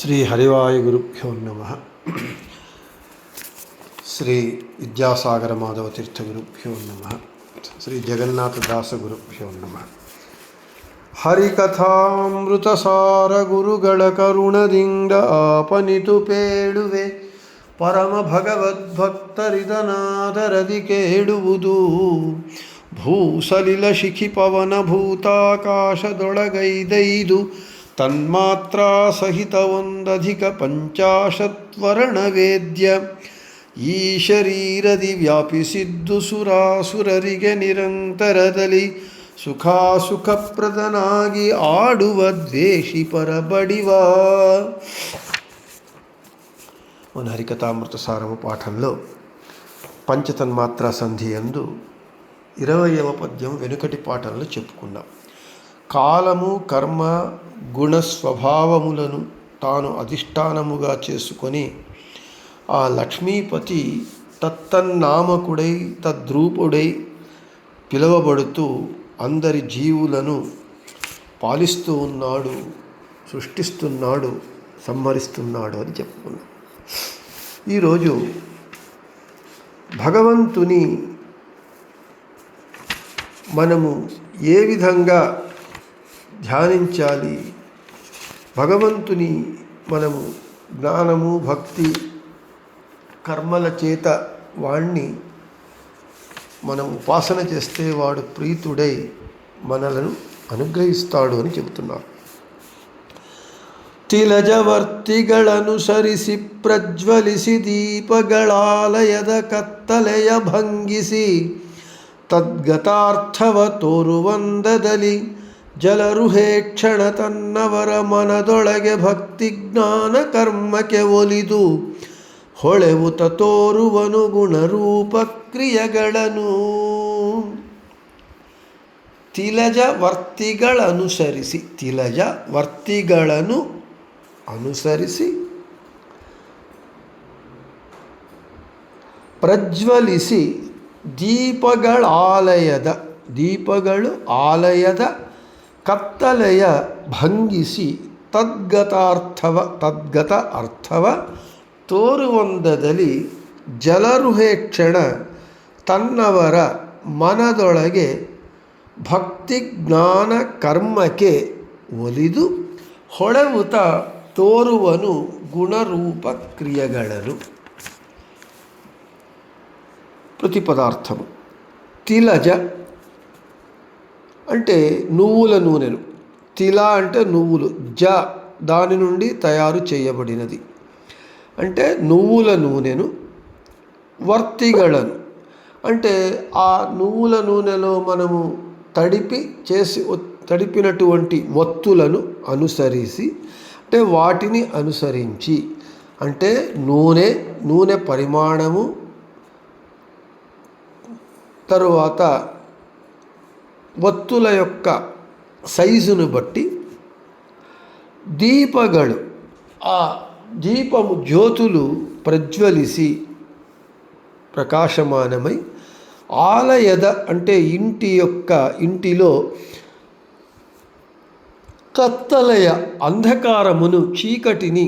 శ్రీ హరివాయ గురుభ్యో నమ. శ్రీ విద్యాసాగర మాధవ తీర్థ గురుభ్యో నమ. శ్రీ జగన్నాథ దాస గురుభ్యో నమ. ಹರಿಕಥಾಮೃತಸಾರ ಗುರುಗಳ ಕರುಣದಿಂದ ಆಪನಿತು ಪೇಳುವೆ ಪರಮ ಭಗವದ್ಭಕ್ತರಿದನಾದರದಿ ಕೇಳುವುದು. ಭೂಸಲಿಲ ಶಿಖಿ ಪವನ ಭೂತಾಕಾಶದೊಳಗೈದೈದು ತನ್ಮಾತ್ರ ಸಹಿತ ಒಂದಧಿಕ ಪಂಚಾಶತ್ವರ್ಣ ವೇದ್ಯ ಈ ಶರೀರದಿ ವ್ಯಾಪಿಸಿದ್ದು ಸುರಾಸುರರಿಗೆ ನಿರಂತರದಲ್ಲಿ ಸುಖಾಸುಖಪ್ರದನಾಗಿ ಆಡುವ ದ್ವೇಷಿ ಪರಬಡಿವ. మన హరికథామృత సారము పాఠంలో పంచతన్మాత్ర సంధి యందు 20వ పద్యం వెనుకటి పాఠంలో చెప్పుకున్నాం. కాలము, కర్మ, గుణ స్వభావములను తాను అధిష్టానముగా చేసుకొని ఆ లక్ష్మీపతి తత్తన్నామకుడై తద్రూపుడై పిలువబడుతూ అందరి జీవులను పాలిస్తూ ఉన్నాడు, సృష్టిస్తున్నాడు, సంహరిస్తున్నాడు అని చెప్పుకున్నాం. ఈరోజు భగవంతుని మనము ఏ విధంగా ధ్యానించాలి, భగవంతుని మనము జ్ఞానము, భక్తి, కర్మల చేత వాణ్ణి మనం ఉపాసన చేస్తే వాడు ప్రీతుడై మనలను అనుగ్రహిస్తాడు అని చెబుతున్నారు. ತಿಲಜವರ್ತಿಗಳನುಸರಿಸಿ ಪ್ರಜ್ವಲಿಸಿ ದೀಪಗಳಾಲಯದ ಕತ್ತಲೆಯ ಭಂಗಿಸಿ ತದ್ಗತಾರ್ಥವ ತೋರುವಂದದಲ್ಲಿ ಜಲರುಹೇಕ್ಷಣ ತನ್ನವರ ಮನದೊಳಗೆ ಭಕ್ತಿ ಜ್ಞಾನ ಕರ್ಮಕ್ಕೆ ಒಲಿದು ಹೊಳೆವುತ ತೋರುವನು ಗುಣರೂಪ ಕ್ರಿಯೆಗಳನ್ನು. ತಿಲಜವರ್ತಿಗಳನ್ನು ಅನುಸರಿಸಿ ಪ್ರಜ್ವಲಿಸಿ ದೀಪಗಳು ಆಲಯದ ಕತ್ತಲೆಯ ಭಂಗಿಸಿ ತದ್ಗತ ಅರ್ಥವ ತೋರುವಂದದಲ್ಲಿ ಜಲರುಹೇಕ್ಷಣ ತನ್ನವರ ಮನದೊಳಗೆ ಭಕ್ತಿ ಜ್ಞಾನ ಕರ್ಮಕ್ಕೆ ಒಲಿದು ಹೊಳೆವುತ ತೋರುವನು ಗುಣರೂಪ ಕ್ರಿಯೆಗಳನ್ನು. ప్రతిపదార్థము. తిలజ అంటే నువ్వుల నూనెను, తిల అంటే నువ్వులు, జ దాని నుండి తయారు చేయబడినది అంటే నువ్వుల నూనెను, వర్తిగలను అంటే ఆ నువ్వుల నూనెలో మనము తడిపినటువంటి ఒత్తులను అనుసరిసి అంటే వాటిని అనుసరించి అంటే నూనె పరిమాణము, తరువాత ఒత్తుల యొక్క సైజును బట్టి దీపಗಳು ఆ దీపము జ్యోతులు ప్రజ్వలిసి ప్రకాశమానమై ఆలయద అంటే ఇంటిలో కత్తలయ అంధకారమును చీకటిని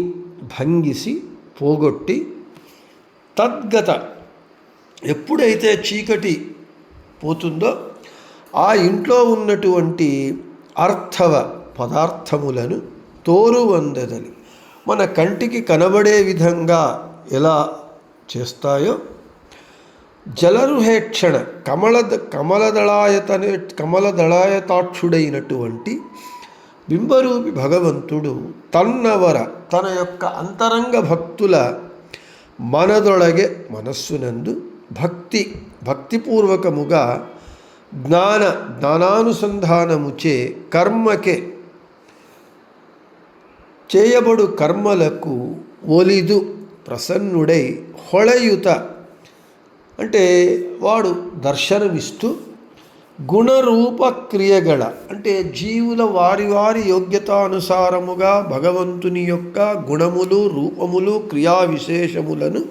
భంగిసి పోగొట్టి తద్గత ఎప్పుడైతే చీకటి పోతుందో ఆ ఇంట్లో ఉన్నటువంటి అర్థవ పదార్థములను తోరువందదని మన కంటికి కనబడే విధంగా ఎలా చేస్తాయో జలరుహేక్షణ కమలదళాయతాక్షుడైనటువంటి బింబరూపి భగవంతుడు తన యొక్క అంతరంగ భక్తుల మనస్సునందు భక్తిపూర్వకముగా జ్ఞానానుసంధానముచే కర్మకే చేయబడు కర్మలకు ఒలిదు ప్రసన్నుడై ಹೊಳೆಯುತ అంటే వాడు దర్శనమిస్తూ గుణరూప క్రియಗಳ అంటే జీవుల వారి యోగ్యతానుసారముగా భగవంతుని యొక్క గుణములు, రూపములు, క్రియా విశేషములను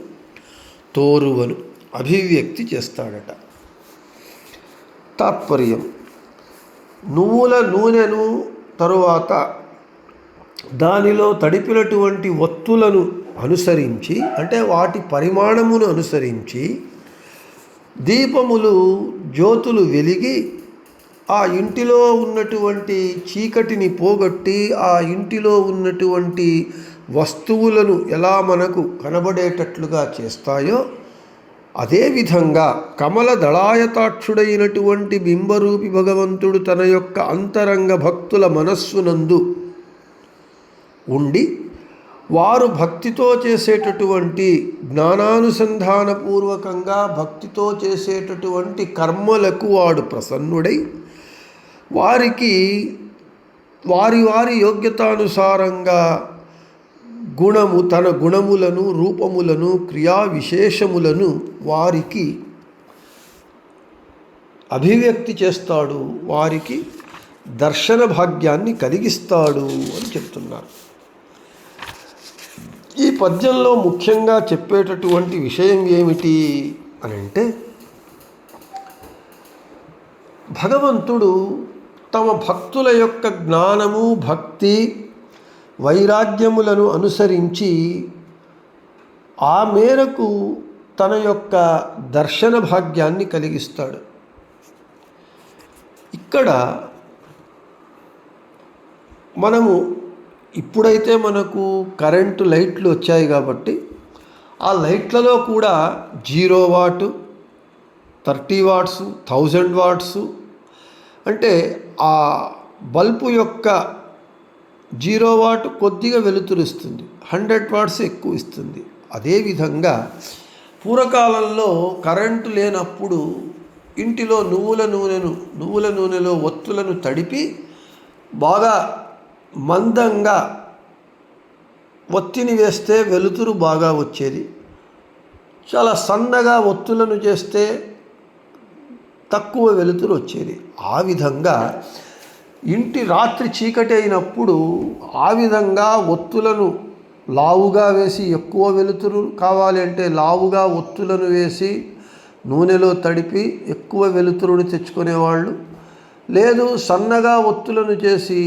తోరువను అభివ్యక్తి చేస్తాడట. తాత్పర్యం: నువ్వుల నూనెను తరువాత దానిలో తడిపినటువంటి ఒత్తులను అనుసరించి, అంటే వాటి పరిమాణమును అనుసరించి దీపములు జ్యోతులు వెలిగి ఆ ఇంటిలో ఉన్నటువంటి చీకటిని పోగొట్టి ఆ ఇంటిలో ఉన్నటువంటి వస్తువులను ఎలా మనకు కనబడేటట్లుగా చేస్తాయో, అదేవిధంగా కమల దళాయతాక్షుడైనటువంటి బింబరూపి భగవంతుడు తన యొక్క అంతరంగ భక్తుల మనస్సునందు ఉండి వారు భక్తితో చేసేటటువంటి జ్ఞానానుసంధానపూర్వకంగా భక్తితో చేసేటటువంటి కర్మలకు వాడు ప్రసన్నుడై వారికి వారి వారి యోగ్యతానుసారంగా తన గుణములను, రూపములను, క్రియా విశేషములను వారికి అభివ్యక్తి చేస్తాడు, వారికి దర్శన భాగ్యాన్ని కలిగిస్తాడు అని చెప్తున్నారు. ఈ పద్యంలో ముఖ్యంగా చెప్పేటటువంటి విషయం ఏమిటి అని అంటే, భగవంతుడు తమ భక్తుల యొక్క జ్ఞానము, భక్తి, వైరాగ్యములను అనుసరించి ఆ మేరకు తన యొక్క దర్శన భాగ్యాన్ని కలిగిస్తాడు. ఇక్కడ ఇప్పుడైతే మనకు కరెంటు లైట్లు వచ్చాయి కాబట్టి ఆ లైట్లలో కూడా 0 వాట్, 30 వాట్స్, 1000 వాట్స్, అంటే ఆ బల్బు యొక్క 0 వాట్ కొద్దిగా వెలుతురిస్తుంది, 100 వాట్స్ ఎక్కువ ఇస్తుంది. అదేవిధంగా పూర్వకాలంలో కరెంటు లేనప్పుడు ఇంటిలో నువ్వుల నూనెలో ఒత్తులను తడిపి బాగా మందంగా ఒత్తిని వేస్తే వెలుతురు బాగా వచ్చేది. చాలా సన్నగా ఒత్తులను చేస్తే తక్కువ వెలుతురు వచ్చేది. ఆ విధంగా ఇంటి రాత్రి చీకటి అయినప్పుడు ఆ విధంగా ఒత్తులను లావుగా వేసి, ఎక్కువ వెలుతురు కావాలి అంటే లావుగా ఒత్తులను వేసి నూనెలో తడిపి ఎక్కువ వెలుతురుని తెచ్చుకునేవాళ్ళు. లేదు, సన్నగా ఒత్తులను చేసి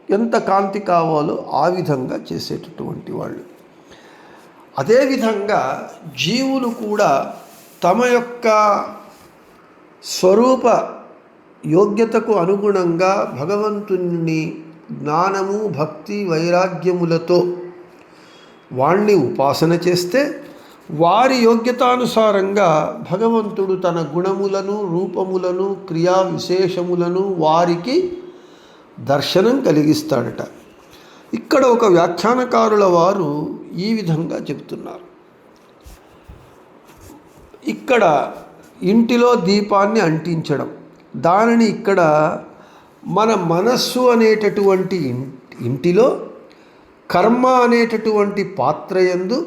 ఎంత కాంతి కావాలో ఆ విధంగా చేసేటటువంటి వాళ్ళు. అదేవిధంగా జీవులు కూడా తమ యొక్క స్వరూప యోగ్యతకు అనుగుణంగా భగవంతుని జ్ఞానము, భక్తి, వైరాగ్యములతో వాణ్ణి ఉపాసన చేస్తే వారి యోగ్యతానుసారంగా భగవంతుడు తన గుణములను, రూపములను, క్రియా విశేషములను వారికి దర్శనం కలిగిస్తాడట. ఇక్కడ ఒక వ్యాఖ్యానకారుల వారు ఈ విధంగా చెబుతున్నారు. ఇక్కడ ఇంటిలో దీపాన్ని అంటించడం, దానిని ఇక్కడ మన మనస్సు అనేటటువంటి ఇంటిలో కర్మ అనేటటువంటి పాత్రయందు,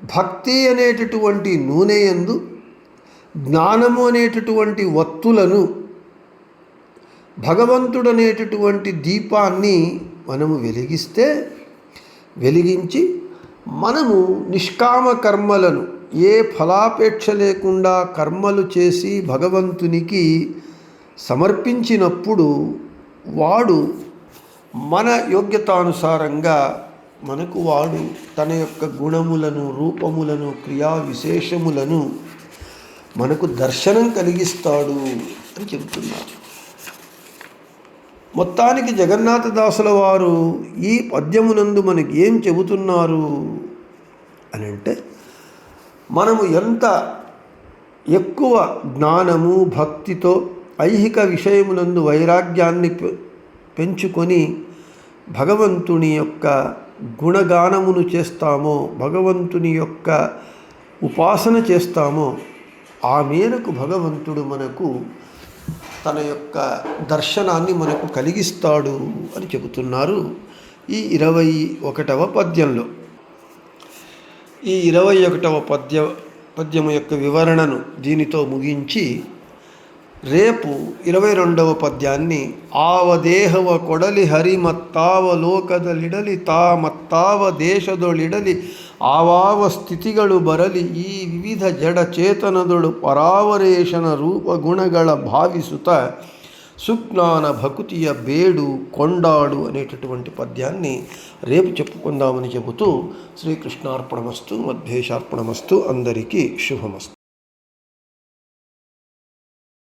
భక్తి అనేటటువంటి నూనెయందు, జ్ఞానము అనేటటువంటి వత్తులను, భగవంతుడు అనేటటువంటి దీపాన్ని మనము వెలిగించి మనము నిష్కామ కర్మలను, ఏ ఫలాపేక్ష లేకుండా కర్మలు చేసి భగవంతునికి సమర్పించినప్పుడు వాడు మన యోగ్యతానుసారంగా వాడు తన యొక్క గుణములను, రూపములను, క్రియా విశేషములను మనకు దర్శనం కలిగిస్తాడు అని చెబుతున్నారు. మొత్తానికి జగన్నాథదాసుల వారు ఈ పద్యమునందు మనకి ఏం చెబుతున్నారు అని అంటే, మనము ఎంత ఎక్కువ జ్ఞానము, భక్తితో ఐహిక విషయమునందు వైరాగ్యాన్ని పెంచుకొని భగవంతుని యొక్క గుణగానమును చేస్తామో, భగవంతుని యొక్క ఉపాసన చేస్తామో, ఆ మేరకు భగవంతుడు మనకు తన యొక్క దర్శనాన్ని మనకు కలిగిస్తాడు అని చెబుతున్నారు ఈ 21వ పద్యంలో. ఈ 21వ పద్యము యొక్క వివరణను దీనితో ముగించి రేపు 22వ పద్యాన్ని ఆవదేహవ కొడలి ಹರಿಮತ್ತಾವ ಲೋಕದಲಿಡಲಿ ತಾಮತ್ತಾವ ದೇಶದೊಳಿಡಲಿ ಆವಾವ ಸ್ಥಿತಿಗಳು ಬರಲಿ ಈ ವಿವಿಧ ಜಡ ಚೇತನದೊಳು ಪರಾವರೇಶನ ರೂಪ ಗುಣಗಳ ಭಾವಿಸುತ್ತ సుజ్ఞాన భకుతియ బేడు కొండాడు అనేటటువంటి పద్యాన్ని రేపు చెప్పుకుందామని చెబుతూ శ్రీకృష్ణార్పణమస్తు మధ్వేశార్పణమస్తు. అందరికీ శుభమస్తు.